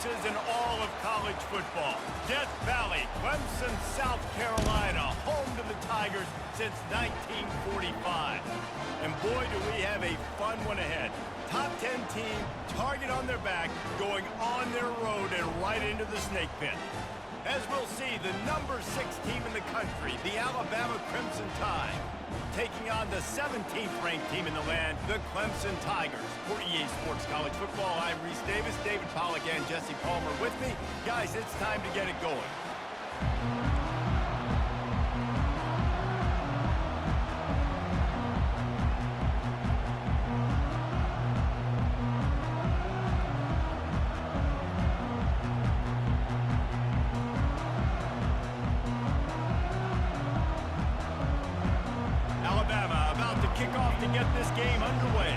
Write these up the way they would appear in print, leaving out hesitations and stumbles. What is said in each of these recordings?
places in all of college football. Death Valley, Clemson, South Carolina, home to the Tigers since 1945. And boy, do we have a fun one ahead. Top 10 team, target on their back, going on their road and right into the snake pit. As we'll see, the number 6 team in the country, the Alabama Crimson Tide, taking on the 17th ranked team in the land, the Clemson Tigers. For EA Sports College Football, I'm Reese Davis, David Pollack, and Jesse Palmer with me. Guys, it's time to get it going. Kickoff to get this game underway.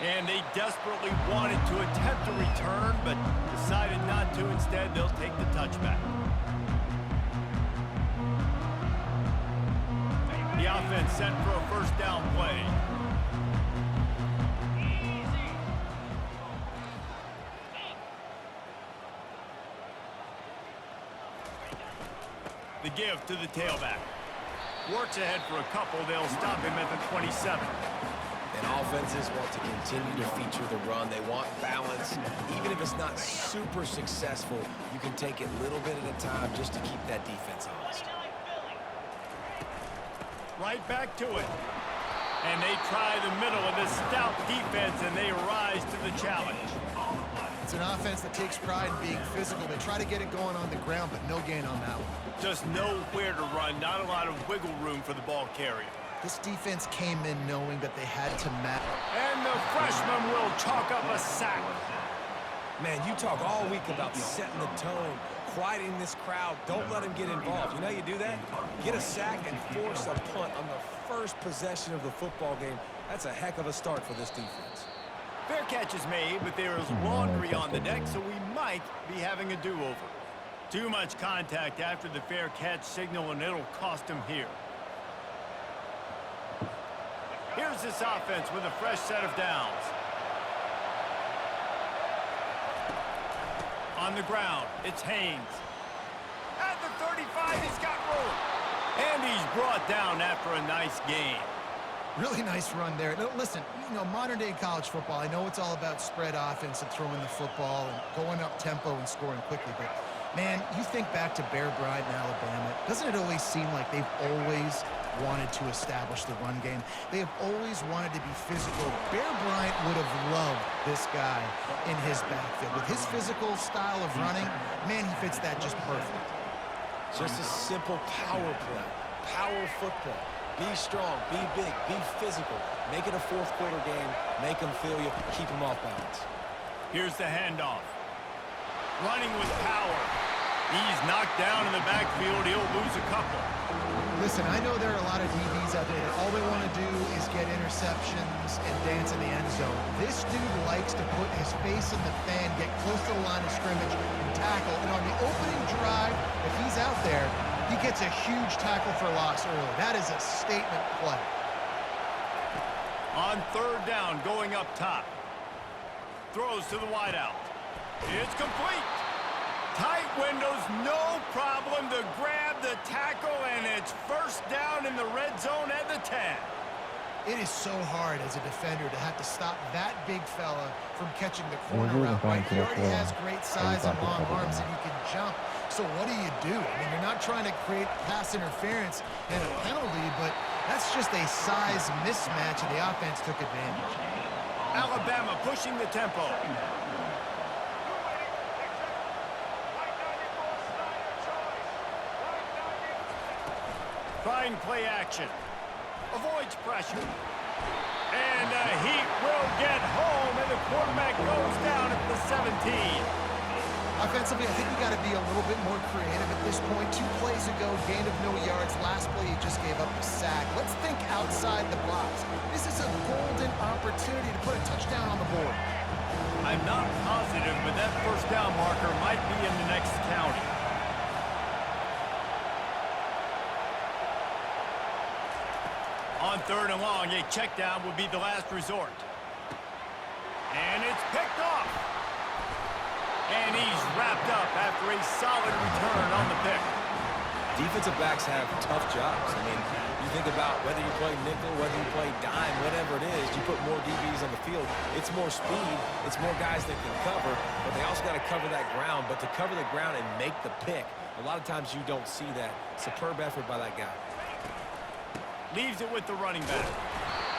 And they desperately wanted to attempt a return, but decided not to. Instead, they'll take the touchback. The offense set for a first down play. The give to the tailback. Works ahead for a couple. They'll stop him at the 27. And offenses want to continue to feature the run. They want balance. Even if it's not super successful, you can take it a little bit at a time just to keep that defense honest. Right back to it. And they try the middle of this stout defense, and they rise to the challenge. It's an offense that takes pride in being physical. They try to get it going on the ground, but no gain on that one. Just nowhere to run, not a lot of wiggle room for the ball carrier. This defense came in knowing that they had to match. And the freshman will chalk up a sack. Man, you talk all week about setting the tone, quieting this crowd. Don't let them get involved. You know how you do that? Get a sack and force a punt on the first possession of the football game. That's a heck of a start for this defense. Fair catch is made, but there is laundry on the deck, so we might be having a do-over. Too much contact after the fair catch signal, and it'll cost him here. Here's this offense with a fresh set of downs. On the ground, it's Haynes. At the 35, he's got room. And he's brought down after a nice gain. Really nice run there. No, listen, you know, modern-day college football, I know it's all about spread offense and throwing the football and going up tempo and scoring quickly, but, man, you think back to Bear Bryant in Alabama, doesn't it always seem like they've always wanted to establish the run game? They have always wanted to be physical. Bear Bryant would have loved this guy in his backfield. With his physical style of running, man, he fits that just perfect. Just a simple power play, power football. Be strong, be big, be physical. Make it a fourth-quarter game. Make them feel you. Keep them off balance. Here's the handoff. Running with power. He's knocked down in the backfield. He'll lose a couple. Listen, I know there are a lot of DBs out there that all they want to do is get interceptions and dance in the end zone. This dude likes to put his face in the fan, get close to the line of scrimmage, and tackle. And on the opening drive, if he's out there, he gets a huge tackle for loss early. That is a statement play. On third down, going up top. Throws to the wideout. It's complete. Tight windows, no problem to grab the tackle, and it's first down in the red zone at the 10. It is so hard as a defender to have to stop that big fella from catching the corner route. Right? He already has great size and long arms, and he can jump. So what do? I mean, you're not trying to create pass interference and a penalty, but that's just a size mismatch, and the offense took advantage. Alabama pushing the tempo. Trying play action. Avoids pressure. And he will get home, and the quarterback goes down at the 17. Offensively, I think we got to be a little bit more creative at this point. 2 plays ago, gain of no yards. Last play, he just gave up a sack. Let's think outside the box. This is a golden opportunity to put a touchdown on the board. I'm not positive, but that first down marker might be in the next county. On 3rd and long, a check down would be the last resort. And it's picked off. And he's wrapped up after a solid return on the pick. Defensive backs have tough jobs. I mean, you think about whether you play nickel, whether you play dime, whatever it is, you put more DBs on the field. It's more speed. It's more guys that can cover, but they also got to cover that ground. But to cover the ground and make the pick, a lot of times you don't see that. Superb effort by that guy. Leaves it with the running back.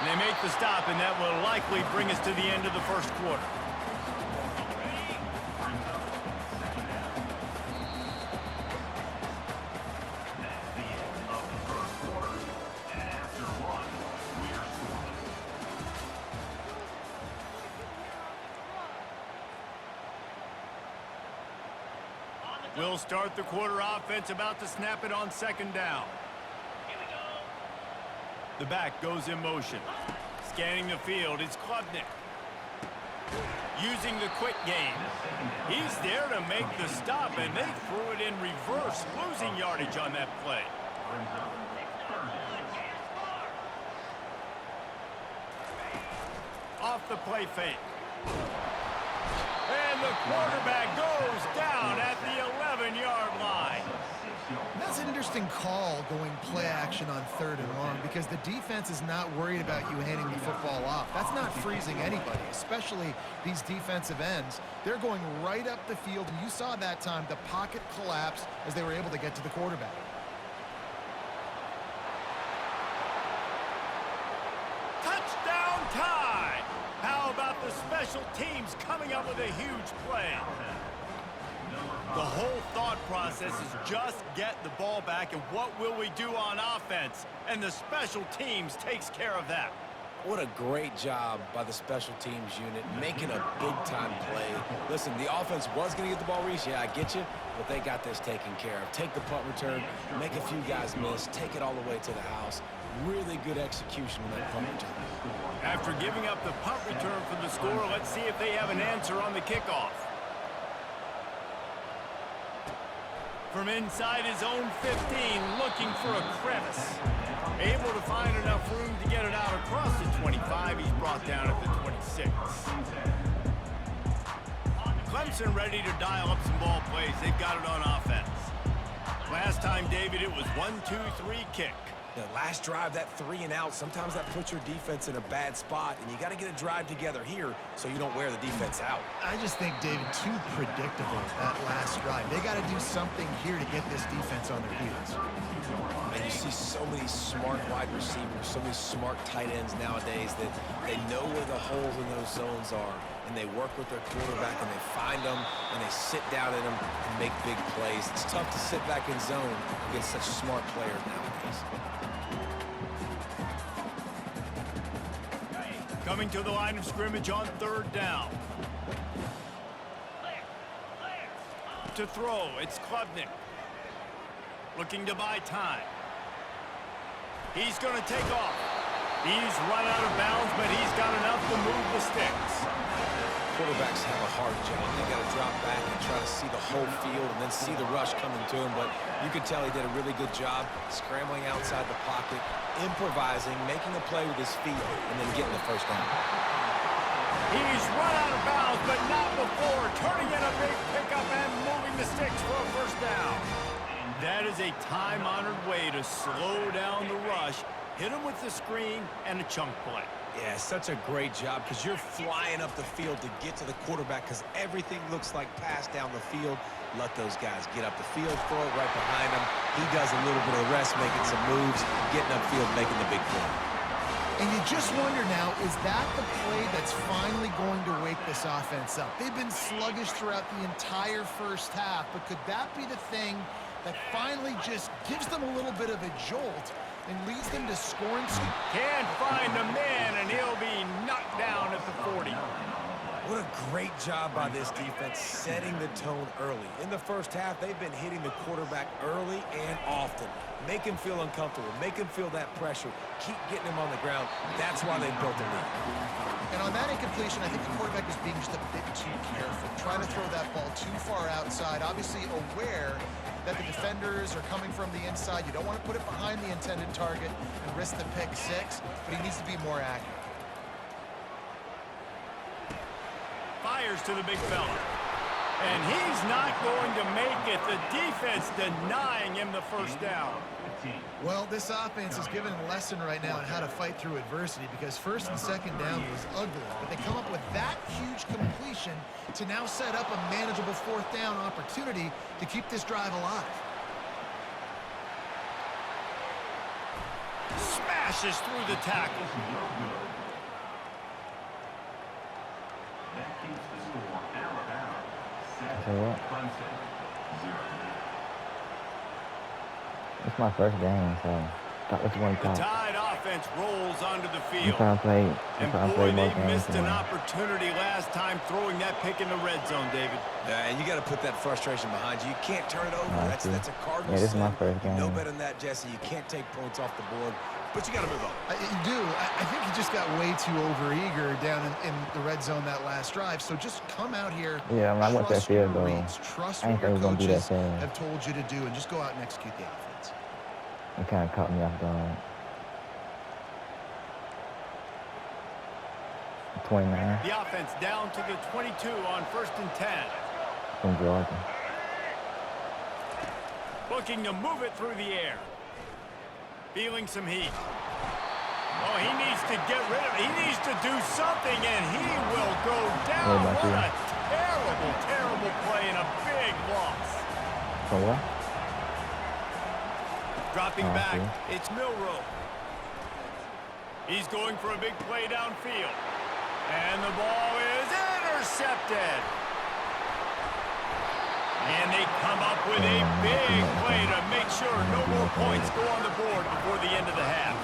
And they make the stop, and that will likely bring us to the end of the first quarter. We'll start the quarter offense, about to snap it on 2nd down. The back goes in motion. Scanning the field, it's Klubnik. Using the quick game. He's there to make the stop, and they threw it in reverse, losing yardage on that play. Off the play fake. And the quarterback goes down at the 11-yard line. That's an interesting call, going play action on 3rd and long, because the defense is not worried about you handing the football off. That's not freezing anybody, especially these defensive ends. They're going right up the field, and you saw that time the pocket collapse as they were able to get to the quarterback. Touchdown tie! How about the special teams coming up with a huge play? The whole thought process is just get the ball back, and what will we do on offense? And the special teams takes care of that. What a great job by the special teams unit, making a big-time play. Listen, the offense was going to get the ball, Reese. Yeah, I get you, but they got this taken care of. Take the punt return, make a few guys miss, take it all the way to the house. Really good execution on that punt return. After giving up the punt return for the score, let's see if they have an answer on the kickoff. From inside his own 15, looking for a crevice. Able to find enough room to get it out across the 25. He's brought down at the 26. Clemson ready to dial up some ball plays. They've got it on offense. Last time, David, it was 1-2-3 kick. The last drive, that 3 and out, sometimes that puts your defense in a bad spot, and you got to get a drive together here so you don't wear the defense out. I just think, David, too predictable, that last drive. They got to do something here to get this defense on their heels. And you see so many smart wide receivers, so many smart tight ends nowadays that they know where the holes in those zones are, and they work with their quarterback, and they find them, and they sit down in them and make big plays. It's tough to sit back in zone against such smart players nowadays. Coming to the line of scrimmage on 3rd down. To throw, it's Klubnik. Looking to buy time. He's going to take off. He's run out of bounds, but he's got enough to move the sticks. Quarterbacks have a hard job. They got to drop back and try to see the whole field and then see the rush coming to him. But you could tell he did a really good job scrambling outside the pocket, improvising, making a play with his feet, and then getting the first down. He's run out of bounds, but not before turning in a big pickup and moving the sticks for a first down. That is a time-honored way to slow down the rush, hit him with the screen, and a chunk play. Yeah, such a great job because you're flying up the field to get to the quarterback because everything looks like pass down the field. Let those guys get up the field, throw it right behind him. He does a little bit of rest, making some moves, getting upfield, making the big play. And you just wonder now, is that the play that's finally going to wake this offense up? They've been sluggish throughout the entire first half, but could that be the thing that finally just gives them a little bit of a jolt and leads them to scoring? Can't find a man, and he'll be knocked down at the 40. What a great job by this defense setting the tone early. In the first half, they've been hitting the quarterback early and often. Make him feel uncomfortable. Make him feel that pressure. Keep getting him on the ground. That's why they've built a lead. And on that incompletion, I think the quarterback was being just a bit too careful, trying to throw that ball too far outside, obviously aware that the defenders are coming from the inside. You don't want to put it behind the intended target and risk the pick six, but he needs to be more accurate. Fires to the big fella. And he's not going to make it. The defense denying him the first down. Well, this offense is given a lesson right now on how to fight through adversity because first and second down was ugly, but they come up with that huge completion to now set up a manageable fourth down opportunity to keep this drive alive. Smashes through the tackle. That keeps the score Alabama 7, Clemson 0. It's my first game, so it's one The time. Tide offense rolls onto the I'm field. trying to play. And boy, they missed an opportunity last time throwing that pick in the red zone, David. And you got to put that frustration behind you. You can't turn it over. That's a cardinal Yeah, this is my sin. first game. You know better than that, Jesse. You can't take points off the board, but you got to move on. You do. I think he just got way too overeager down in the red zone that last drive. So just come out here. Yeah, I want that trust your field goal. reads, trust I what ain't your think we're gonna do that coaches thing. have told you to do, and just go out and execute the offense. It kind of caught me off guard. 29 The offense down to the 22 on 1st and 10. from Georgia. Looking to move it through the air. Feeling some heat. Oh, he needs to get rid of it. He needs to do something, and he will go down. What about What you? a terrible, terrible play and a big loss. For what? Dropping back, see. it's Milrow. He's going for a big play downfield. And the ball is intercepted. And they come up with a big play to make sure no more points go on the board before the end of the half.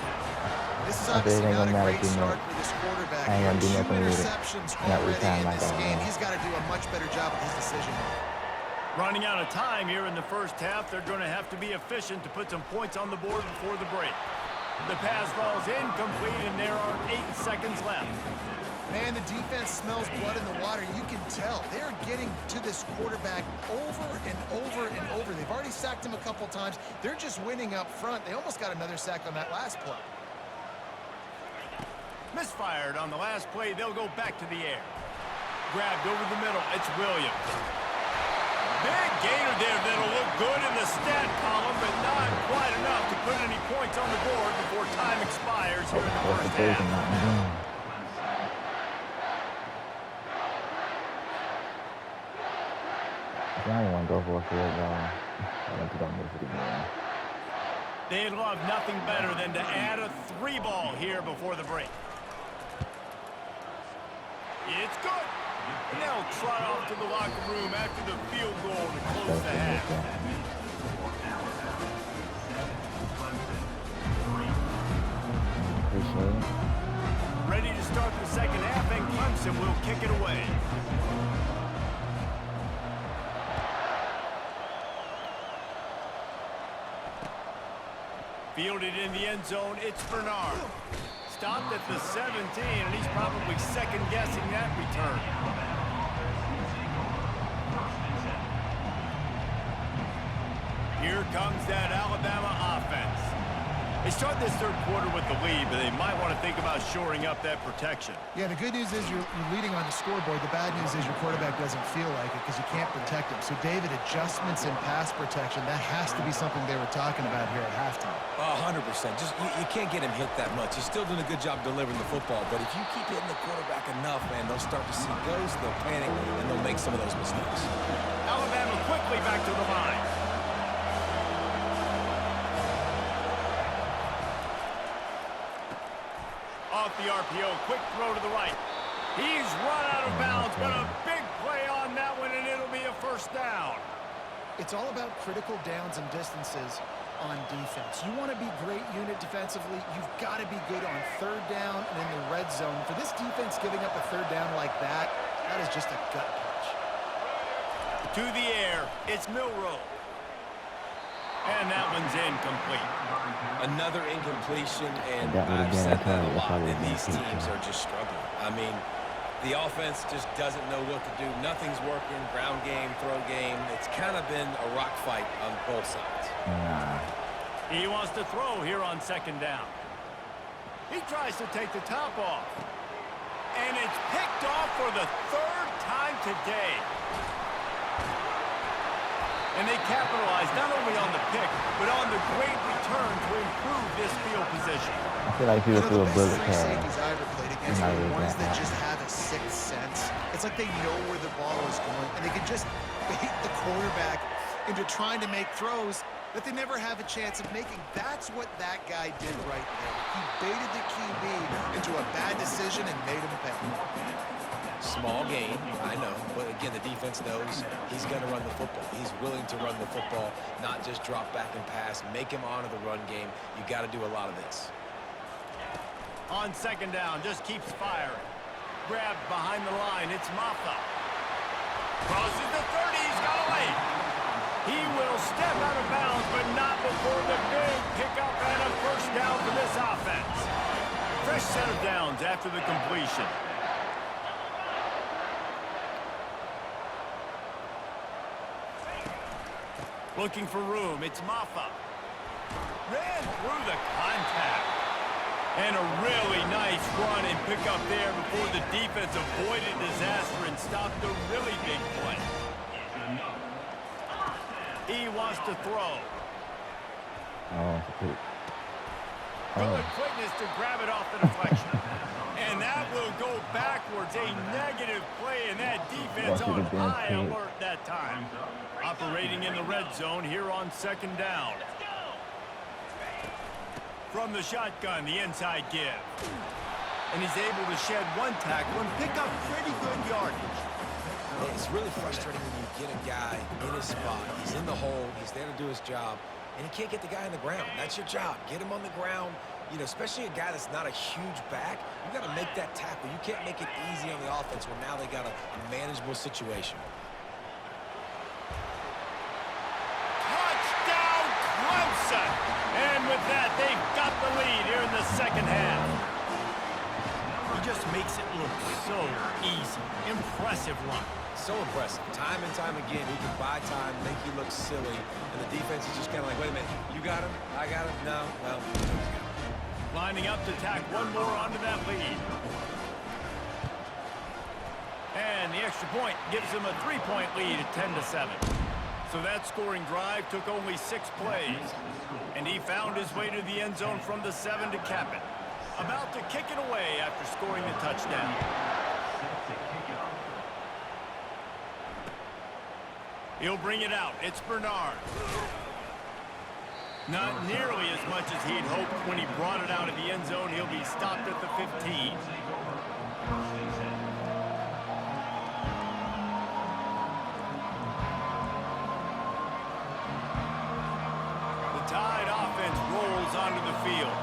This is Okay, obviously it ain't not a gonna matter great too start much. for this quarterback. I ain't gonna do Two nothing with it. interceptions Not already return in like this that, game. man. He's got to do a much better job with his decision. Running out of time here in the first half, they're going to have to be efficient to put some points on the board before the break. The pass falls incomplete, and there are 8 seconds left. Man, the defense smells blood in the water. You can tell. They're getting to this quarterback over and over and over. They've already sacked him a couple times. They're just winning up front. They almost got another sack on that last play. Misfired on the last play. They'll go back to the air. Grabbed over the middle. It's Williams. Big gainer there that'll look good in the stat column, but not quite enough to put any points on the board before time expires here in the first half. I don't want to go for a field goal. I want to go miss it again. They'd love nothing better than to add a 3-ball here before the break. It's good. And they'll trot off to the locker room after the field goal to close the half. Appreciate it. Ready to start the second half, and Clemson will kick it away. Fielded in the end zone, it's Bernard. Stopped at the 17, and he's probably second-guessing that return. Here comes that Alabama offense. They start this third quarter with the lead, but they might want to think about shoring up that protection. Yeah, the good news is you're leading on the scoreboard. The bad news is your quarterback doesn't feel like it because you can't protect him. So, David, adjustments in pass protection, that has to be something they were talking about here at halftime. 100%. Just you can't get him hit that much. He's still doing a good job delivering the football, but if you keep hitting the quarterback enough, man, they'll start to see ghosts, they'll panic, and they'll make some of those mistakes. Alabama quickly back to the line. Off the RPO, quick throw to the right. He's run out of bounds, but a big play on that one, and it'll be a first down. It's all about critical downs and distances on defense. You want to be great unit defensively, you've got to be good on third down and in the red zone. For this defense giving up a third down like that, That is just a gut punch. To the air, it's Milroe. And that one's incomplete. Another incompletion, and That would've I've been said a that a penalty if I lot, would've and been these kicked, teams yeah. are just struggling. I mean, the offense just doesn't know what to do. Nothing's working. Ground game, throw game. It's kind of been a rock fight on both sides. Nah. He wants to throw here on second down. He tries to take the top off. And it's picked off for the third time today. And they capitalize not only on the pick, but on the great return to improve this field position. I feel like if you You were know, through the a best bullet free pass, safeties I ever played against might were the lose ones that that half. just have a sixth sense. It's like they know where the ball is going, and they can just bait the quarterback into trying to make throws that they never have a chance of making. That's what that guy did right there. He baited the QB into a bad decision and made him pay. Small game, I know, but again, the defense knows he's going to run the football. He's willing to run the football, not just drop back and pass, make him honor the run game. You got to do a lot of this. On second down, just keeps firing. Grabbed behind the line, it's Maffa. Crosses the 30, he's got away. He will step out of bounds, but not before the big pickup and a first down for this offense. Fresh set of downs after the completion. Looking for room, it's Maffa. Ran through the contact. And a really nice run and pick up there before the defense avoided disaster and stopped a really big play. He wants to throw. Oh, it's a pick. Good quickness to grab it off the deflection. And that will go backwards. A negative play, and that defense That should've on been high picked. alert that time. Operating in the red zone here on second down. From the shotgun, the inside give. And he's able to shed one tackle and pick up pretty good yardage. It's really frustrating when you get a guy in his spot. He's in the hole. He's there to do his job. And he can't get the guy on the ground. That's your job. Get him on the ground. You know, especially a guy that's not a huge back. You got to make that tackle. You can't make it easy on the offense when now they got a manageable situation. Touchdown, Clemson! And with that, they've got the lead here in the second half. He just makes it look so easy. Impressive run. So impressive. Time and time again, he can buy time, make you look silly, and the defense is just kind of like, wait a minute, you got him? I got him? No, well, he's got him. Lining up to tack one more onto that lead. And the extra point gives them a 3-point lead at 10-7. So that scoring drive took only 6 plays. And he found his way to the end zone from the 7 to cap it. About to kick it away after scoring the touchdown. He'll bring it out. It's Bernard. Not nearly as much as he'd hoped when he brought it out of the end zone. He'll be stopped at the 15. The Tide offense rolls onto the field.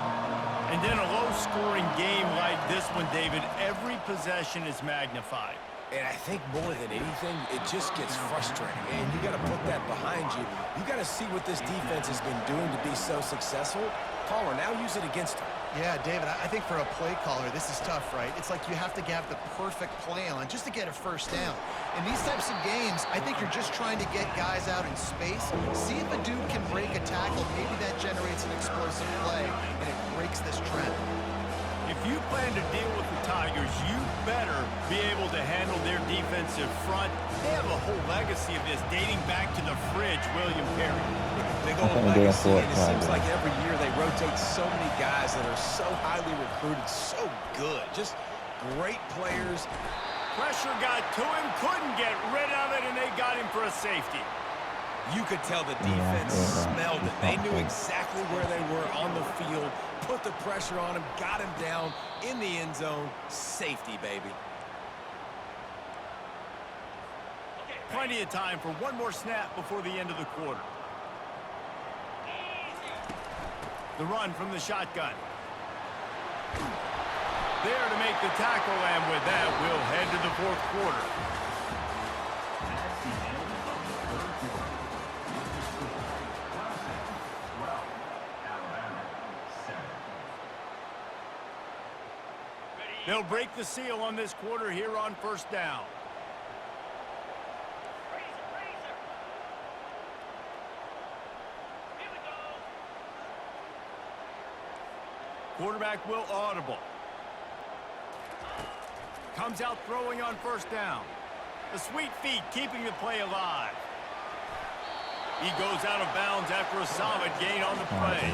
And in a low-scoring game like this one, David, every possession is magnified. And I think more than anything, it just gets frustrating. And you got to put that behind you. You got to see what this defense has been doing to be so successful. Caller, now use it against them. Yeah, David, I think for a play caller, this is tough, right? It's like you have to have the perfect play on just to get a first down. In these types of games, I think you're just trying to get guys out in space, see if a dude can break a tackle. Maybe that generates an explosive play, and it breaks this trend. If you plan to deal with the Tigers, you better be able to handle their defensive front. They have a whole legacy of this dating back to the fridge, William Perry. Big old legacy, and it seems like every year they rotate so many guys that are so highly recruited, so good, just great players. Pressure got to him, couldn't get rid of it, and they got him for a safety. You could tell the defense smelled it. They knew exactly where they were on the field, put the pressure on him, got him down in the end zone. Safety, baby. Plenty of time for one more snap before the end of the quarter. The run from the shotgun. there to make the tackle, and with that, we'll head to the fourth quarter. That's the end of the third quarter. Clemson 12, Alabama 7. They'll break the seal on this quarter here on first down. Quarterback will audible. Comes out throwing on first down. The sweet feet keeping the play alive. He goes out of bounds after a solid gain on the play.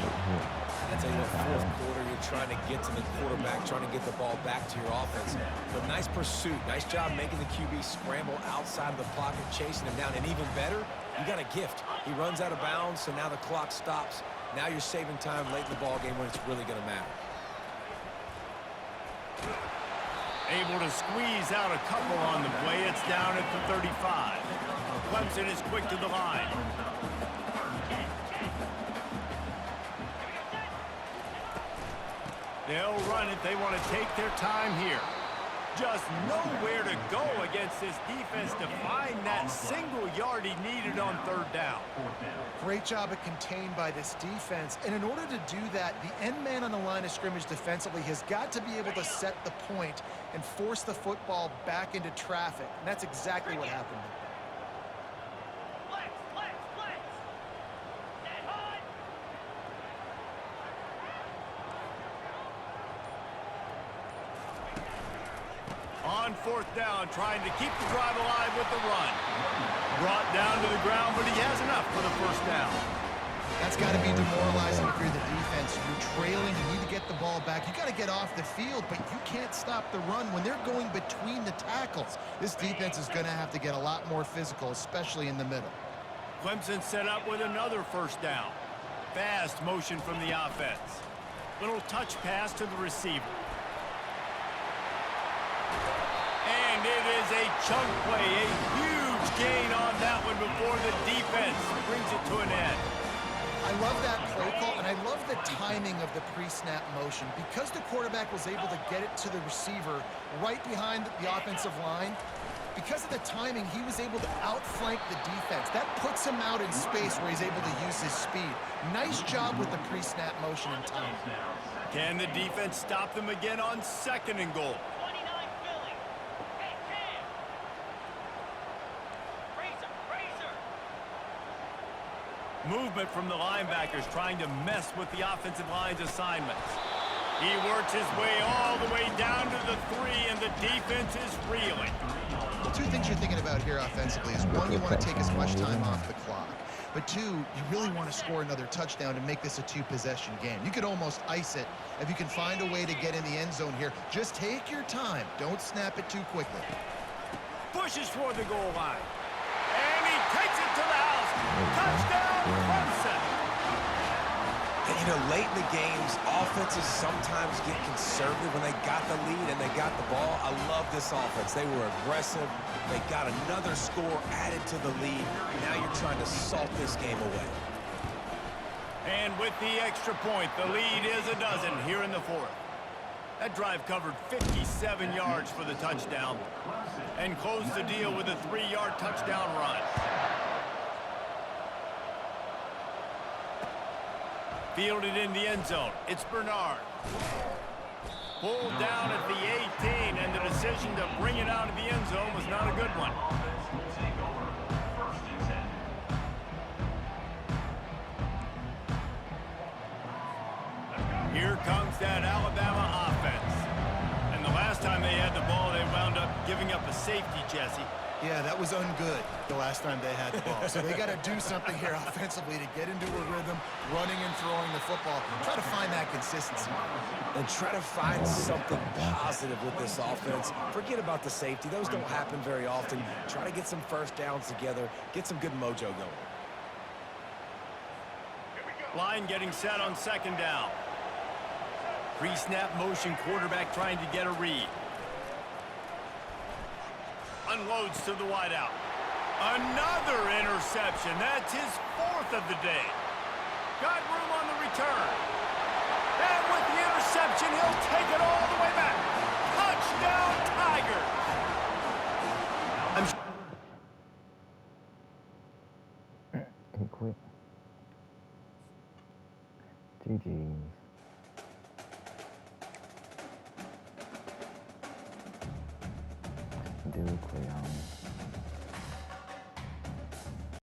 I tell you what, fourth quarter, you're trying to get to the quarterback, trying to get the ball back to your offense. But nice pursuit. Nice job making the QB scramble outside of the pocket, chasing him down. And even better, you got a gift. He runs out of bounds, so now the clock stops. Now you're saving time late in the ball game when it's really going to matter. Able to squeeze out a couple on the play. It's down at the 35. Clemson is quick to the line. They'll run it. They want to take their time here. Just nowhere to go against this defense to find that single yard he needed on third down. Great job of contained by this defense. And in order to do that, the end man on the line of scrimmage defensively has got to be able to set the point and force the football back into traffic. And that's exactly what happened. On fourth down, trying to keep the drive alive with the run. Brought down to the ground, but he has enough for the first down. That's got to be demoralizing if you're the defense. You're trailing, you need to get the ball back. You got to get off the field, but you can't stop the run when they're going between the tackles. This defense is going to have to get a lot more physical, especially in the middle. Clemson set up with another first down. Fast motion from the offense. Little touch pass to the receiver. And it is a chunk play, a huge gain on that one before the defense brings it to an end. I love that play call, and I love the timing of the pre-snap motion. Because the quarterback was able to get it to the receiver right behind the offensive line, because of the timing, he was able to outflank the defense. That puts him out in space where he's able to use his speed. Nice job with the pre-snap motion and timing. Can the defense stop them again on second and goal? Movement from the linebackers trying to mess with the offensive line's assignments. He works his way all the way down to the 3, and the defense is reeling. Well, two things you're thinking about here offensively is, one, you want to take as much time off the clock. But two, you really want to score another touchdown to make this a two-possession game. You could almost ice it if you can find a way to get in the end zone here. Just take your time. Don't snap it too quickly. Pushes toward the goal line. And he takes it to the house. Touchdown, Clemson. And, you know, late in the games, offenses sometimes get conservative when they got the lead and they got the ball. I love this offense. They were aggressive. They got another score added to the lead. Now you're trying to salt this game away. And with the extra point, the lead is a dozen here in the fourth. That drive covered 57 yards for the touchdown and closed the deal with a 3-yard touchdown run. Fielded in the end zone. It's Bernard. Pulled down at the 18, and the decision to bring it out of the end zone was not a good one. Offense will take over first and 10. Here comes that Alabama offense. And the last time they had the ball, they wound up giving up a safety, Jesse. Yeah, that was ungood the last time they had the ball. So they got to do something here offensively to get into a rhythm, running and throwing the football. Try to find that consistency. And try to find something positive with this offense. Forget about the safety. Those don't happen very often. Try to get some first downs together. Get some good mojo going. Line getting set on second down. Pre-snap motion, quarterback trying to get a read. Unloads to the wideout. Another interception. That's his 4th of the day. Got room on the return. And with the interception, he'll take it all the way back. Touchdown, Tigers! He quit. GG's. Do quit on.